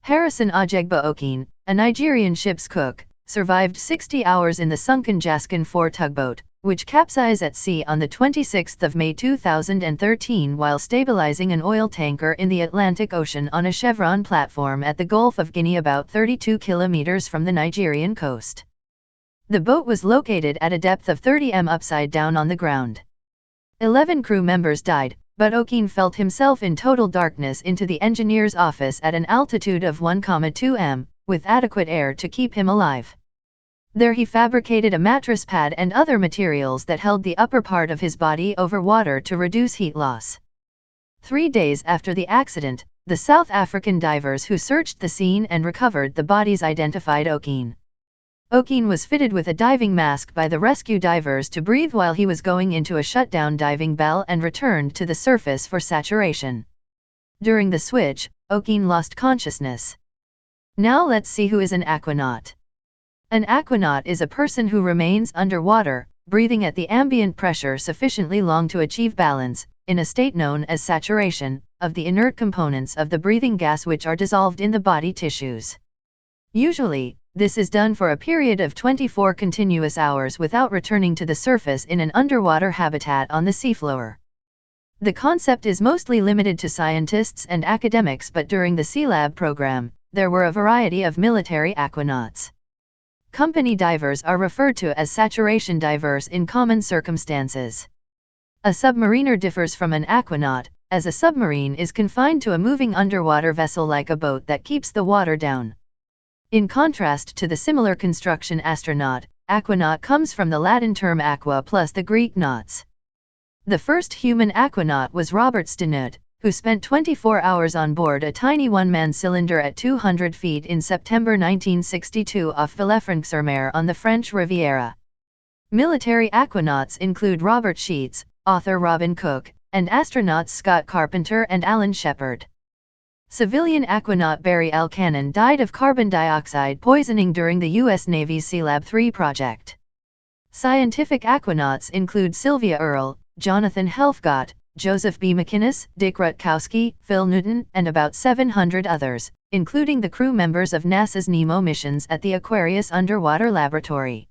Harrison Ajegba Okene, a Nigerian ship's cook, survived 60 hours in the sunken Jaskin 4 tugboat, which capsized at sea on 26 May 2013 while stabilizing an oil tanker in the Atlantic Ocean on a chevron platform at the Gulf of Guinea about 32 kilometers from the Nigerian coast. The boat was located at a depth of 30 m upside down on the ground. 11 crew members died, but Okene felt himself in total darkness into the engineer's office at an altitude of 1,2 m, with adequate air to keep him alive. There he fabricated a mattress pad and other materials that held the upper part of his body over water to reduce heat loss. 3 days after the accident, the South African divers who searched the scene and recovered the bodies identified Okene. Okene was fitted with a diving mask by the rescue divers to breathe while he was going into a shutdown diving bell and returned to the surface for saturation. During the switch, Okene lost consciousness. Now let's see who is an aquanaut. An aquanaut is a person who remains underwater, breathing at the ambient pressure sufficiently long to achieve balance, in a state known as saturation, of the inert components of the breathing gas which are dissolved in the body tissues. Usually, this is done for a period of 24 continuous hours without returning to the surface in an underwater habitat on the seafloor. The concept is mostly limited to scientists and academics, but during the Sea Lab program, there were a variety of military aquanauts. Company divers are referred to as saturation divers in common circumstances. A submariner differs from an aquanaut, as a submarine is confined to a moving underwater vessel like a boat that keeps the water down. In contrast to the similar construction astronaut, aquanaut comes from the Latin term aqua plus the Greek nauts. The first human aquanaut was Robert Stenud, who spent 24 hours on board a tiny one-man cylinder at 200 feet in September 1962 off Villefranche-sur-Mer on the French Riviera. Military aquanauts include Robert Sheets, author Robin Cook, and astronauts Scott Carpenter and Alan Shepard. Civilian aquanaut Barry L. Cannon died of carbon dioxide poisoning during the U.S. Navy's Sea Lab 3 project. Scientific aquanauts include Sylvia Earle, Jonathan Helfgott, Joseph B. McInnes, Dick Rutkowski, Phil Newton, and about 700 others, including the crew members of NASA's NEMO missions at the Aquarius Underwater Laboratory.